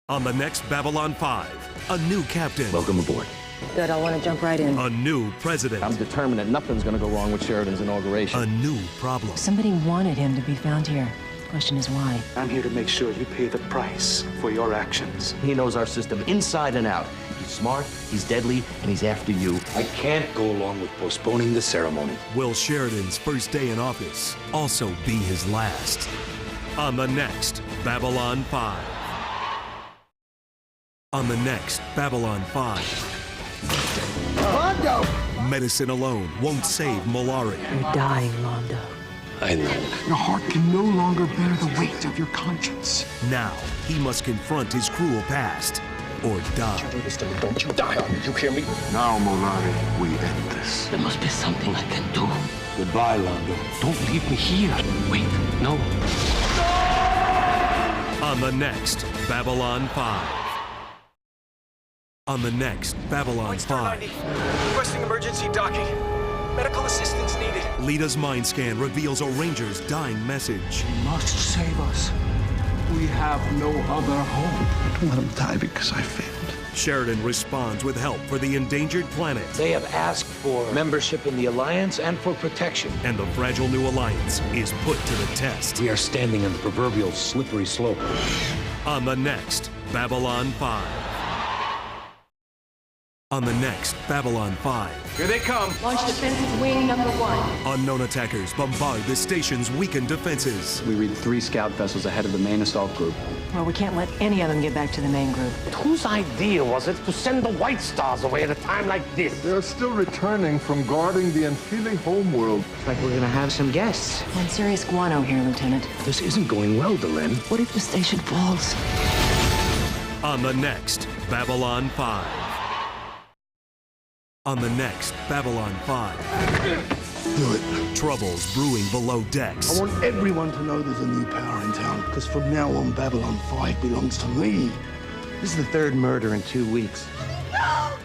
On the next Babylon 5, a new captain. Welcome aboard. Good, I want to jump right in. A new president. I'm determined that nothing's going to go wrong with Sheridan's inauguration. A new problem. Somebody wanted him to be found here. The question is why. I'm here to make sure you pay the price for your actions. He knows our system inside and out. He's smart, he's deadly, and he's after you. I can't go along with postponing the ceremony. Will Sheridan's first day in office also be his last? On the next Babylon 5. On the next Babylon 5. Londo! Medicine alone won't save Malari. You're dying, Londo. I know. Your heart can no longer bear the weight of your conscience. Now, he must confront his cruel past or die. Don't you die on me, you hear me? Now, Molari, we end this. There must be something I can do. Goodbye, Londo. Don't leave me here. Wait, no. On the next Babylon 5. On the next Babylon 5. Requesting emergency docking. Medical assistance needed. Lita's mind scan reveals a ranger's dying message. You must save us. We have no other hope. Don't let him die because I failed. Sheridan responds with help for the endangered planet. They have asked for membership in the Alliance and for protection. And the fragile new alliance is put to the test. We are standing on the proverbial slippery slope. On the next Babylon 5. On the next Babylon 5. Here they come. Launch defensive wing number 1. Unknown attackers bombard the station's weakened defenses. We read 3 scout vessels ahead of the main assault group. Well, we can't let any of them get back to the main group. Whose idea was it to send the White Stars away at a time like this? They're still returning from guarding the Enfili homeworld. Looks like we're gonna have some guests. We're in serious guano here, Lieutenant. This isn't going well, Delenn. What if the station falls? On the next Babylon 5. On the next Babylon 5. Do it. Troubles brewing below decks. I want everyone to know there's a new power in town, because from now on, Babylon 5 belongs to me. This is the 3rd murder in 2 weeks.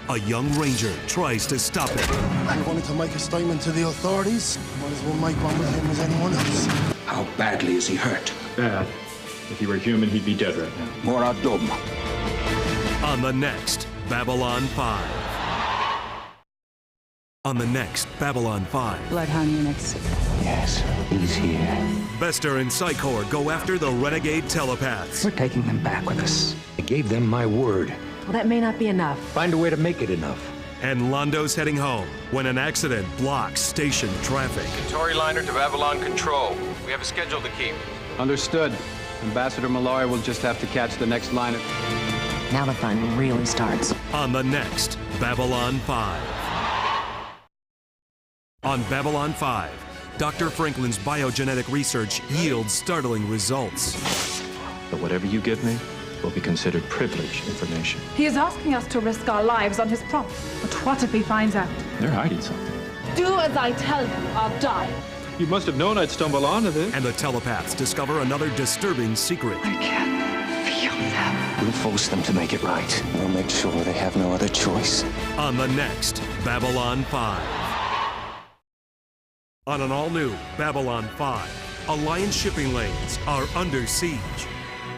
A young ranger tries to stop it. You wanted to make a statement to the authorities? Might as well make one with him as anyone else. How badly is he hurt? Bad. If he were human, he'd be dead right now. Moradum. On the next Babylon 5. On the next Babylon 5. Bloodhound units. Yes, he's here. Bester and Psychor go after the renegade telepaths. We're taking them back with us. I gave them my word. Well, that may not be enough. Find a way to make it enough. And Londo's heading home when an accident blocks station traffic. Tory liner to Babylon Control. We have a schedule to keep. Understood. Ambassador Malari will just have to catch the next liner. Now the fun really starts. On the next Babylon 5. On Babylon 5, Dr. Franklin's biogenetic research yields startling results. But whatever you give me will be considered privileged information. He is asking us to risk our lives on his prompt. But what if he finds out? They're hiding something. Do as I tell you, I'll die. You must have known I'd stumble onto this. And the telepaths discover another disturbing secret. I can't feel them. We'll force them to make it right. We'll make sure they have no other choice. On the next Babylon 5. On an all-new Babylon 5, Alliance shipping lanes are under siege.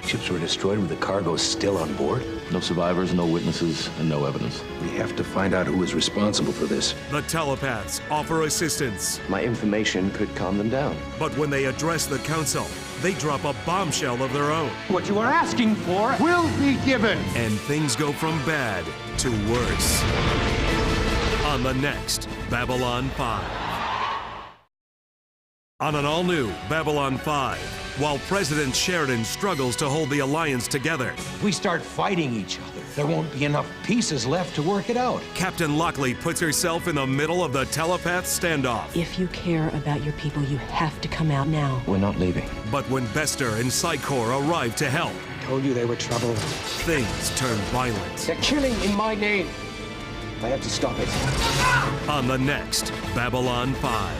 Ships were destroyed with the cargo still on board? No survivors, no witnesses, and no evidence. We have to find out who is responsible for this. The telepaths offer assistance, My information could calm them down. but when they address the council, they drop a bombshell of their own. What you are asking for will be given. And things go from bad to worse. On the next Babylon 5. On an all-new Babylon 5, while President Sheridan struggles to hold the Alliance together, If we start fighting each other, there won't be enough pieces left to work it out. Captain Lockley puts herself in the middle of the telepath standoff. If you care about your people, you have to come out now. We're not leaving. But when Bester and Psychor arrive to help, Told you they were trouble. things turn violent. They're killing in my name. I have to stop it. On the next Babylon 5.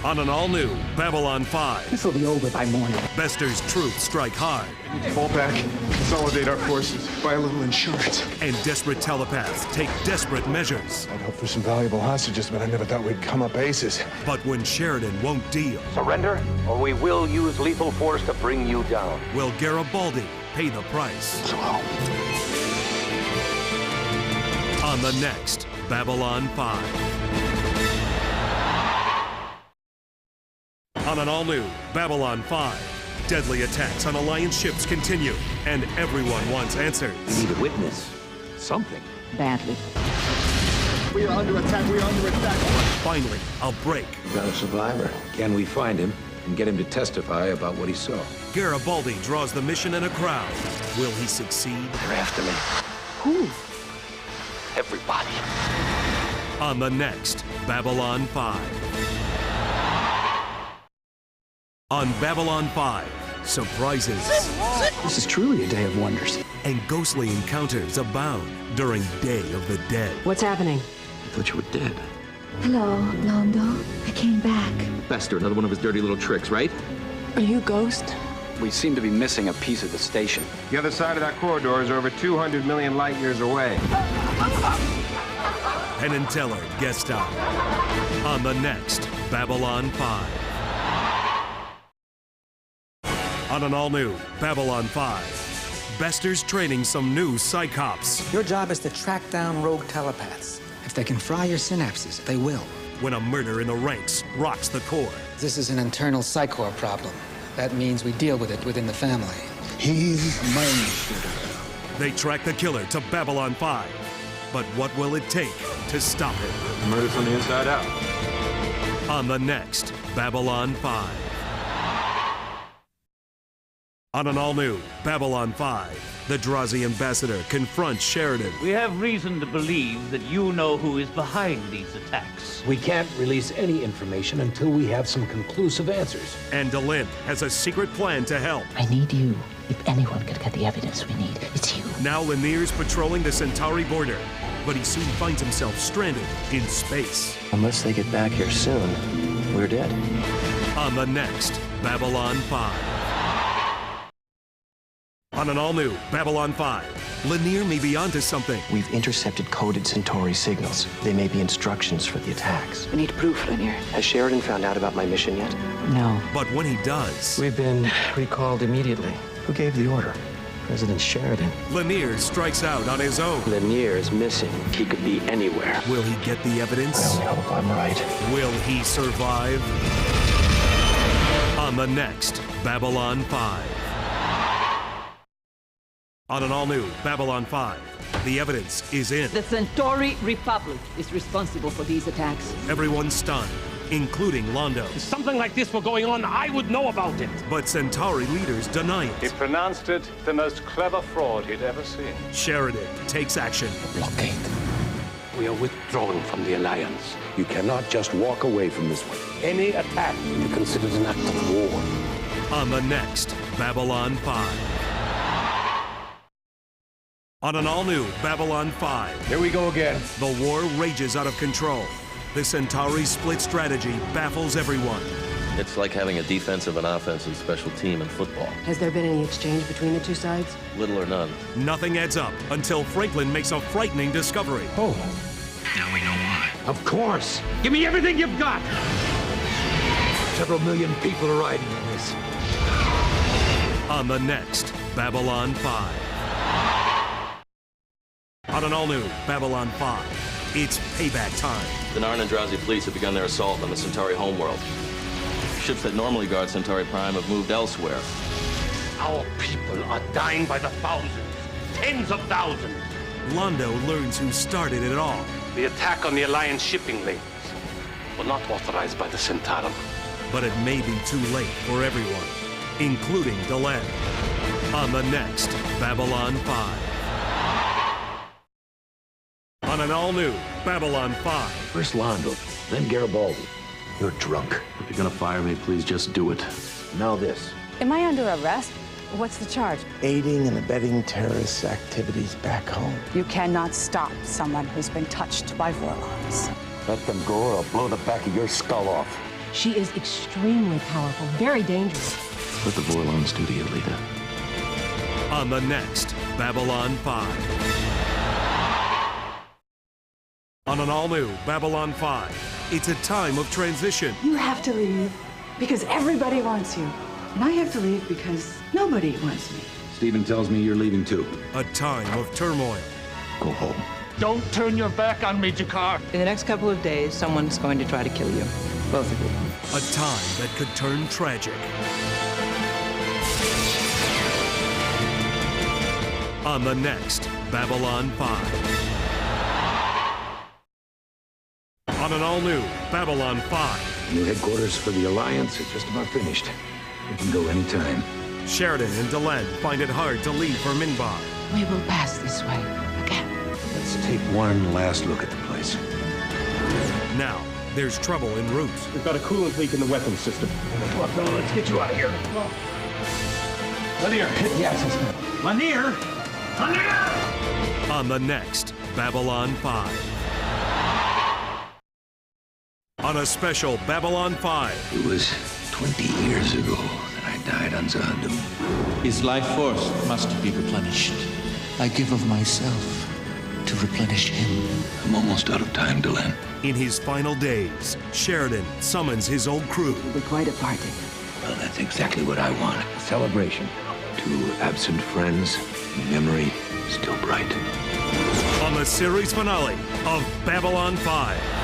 On an all-new Babylon 5. This will be over by morning. Bester's troops strike hard. Fall back, consolidate our forces, buy a little insurance. And desperate telepaths take desperate measures. I'd hope for some valuable hostages, but I never thought we'd come up aces. But when Sheridan won't deal, Surrender, or we will use lethal force to bring you down. will Garibaldi pay the price? On the next Babylon 5. On an all-new Babylon 5, deadly attacks on Alliance ships continue, and everyone wants answers. We need a witness. Something. Badly. We are under attack, we are under attack. Finally, a break. We got a survivor. Can we find him and get him to testify about what he saw? Garibaldi draws the mission in a crowd. Will he succeed? They're after me. Who? Everybody. On the next Babylon 5. On Babylon 5, surprises This is truly a day of wonders. and ghostly encounters abound during Day of the Dead. What's happening? I thought you were dead. Hello, Londo. I came back. Bester, another one of his dirty little tricks, right? Are you a ghost? We seem to be missing a piece of the station. The other side of that corridor is over 200 million light years away. Penn and Teller guest star on the next Babylon 5. On an all-new Babylon 5, Bester's training some new psychops. Your job is to track down rogue telepaths. If they can fry your synapses, they will. When a murder in the ranks rocks the core. This is an internal psychor problem. That means we deal with it within the family. He's a mind shooter. They track the killer to Babylon 5. But what will it take to stop him? Murder from the inside out. On the next Babylon 5. On an all-new Babylon 5, the Drazi ambassador confronts Sheridan. We have reason to believe that you know who is behind these attacks. We can't release any information until we have some conclusive answers. And Delenn has a secret plan to help. I need you. If anyone could get the evidence we need, it's you. Now Lanier's patrolling the Centauri border, but he soon finds himself stranded in space. Unless they get back here soon, we're dead. On the next Babylon 5. On an all-new Babylon 5, Lanier may be onto something. We've intercepted coded Centauri signals. They may be instructions for the attacks. We need proof, Lanier. Has Sheridan found out about my mission yet? No. But when he does, We've been recalled immediately. Who gave the order? President Sheridan. Lanier strikes out on his own. Lanier is missing. He could be anywhere. Will he get the evidence? I only hope I'm right. Will he survive? On the next Babylon 5. On an all-new Babylon 5, the evidence is in. The Centauri Republic is responsible for these attacks. Everyone's stunned, including Londo. If something like this were going on, I would know about it. But Centauri leaders deny He it. pronounced it the most clever fraud he'd ever seen. Sheridan takes action. Blockade. We are withdrawing from the Alliance. You cannot just walk away from this one. Any attack will be considered an act of war. On the next Babylon 5. On an all-new Babylon 5. Here we go again. The war rages out of control. The Centauri split strategy baffles everyone. It's like having a defensive and offensive special team in football. Has there been any exchange between the two sides? Little or none. Nothing adds up until Franklin makes a frightening discovery. Oh. Now we know why. Of course. Give me everything you've got. Several million people are riding on this. On the next Babylon 5. On an all-new Babylon 5, it's payback time. The Narn and Drazi fleets have begun their assault on the Centauri homeworld. Ships that normally guard Centauri Prime have moved elsewhere. Our people are dying by the thousands. Tens of thousands. Londo learns who started it all. The attack on the Alliance shipping lanes were not authorized by the Centaurum. But it may be too late for everyone, including Delenn. On the next Babylon 5. On an all-new Babylon 5. First Londo, then Garibaldi. You're drunk. If you're gonna fire me, please just do it. Now this. Am I under arrest? What's the charge? Aiding and abetting terrorist activities back home. You cannot stop someone who's been touched by Vorlons. Let them go or I'll blow the back of your skull off. She is extremely powerful, very dangerous. What the Vorlons do to you, Lita? On the next Babylon 5. On an all-new Babylon 5, it's a time of transition. You have to leave because everybody wants you. And I have to leave because nobody wants me. Stephen tells me you're leaving too. A time of turmoil. Go home. Don't turn your back on me, Jakar. In the next couple of days, someone's going to try to kill you. Both of you. A time that could turn tragic. On the next Babylon 5. On an all-new Babylon 5. New headquarters for the Alliance are just about finished. We can go anytime. Sheridan and Delenn find it hard to leave for Minbar. We will pass this way again. Let's take one last look at the place. Now, there's trouble en route. We've got a coolant leak in the weapons system. Come on, fella, let's get you out of here. Lanier! Yes, Lanier! Lanier! On the next Babylon 5. On a special Babylon 5. It was 20 years ago that I died on Zahadu. His life force must be replenished. I give of myself to replenish him. I'm almost out of time, Delenn. In his final days, Sheridan summons his old crew. It'll be quite a party. Well, that's exactly what I want. A celebration. Two absent friends, memory still bright. On the series finale of Babylon 5.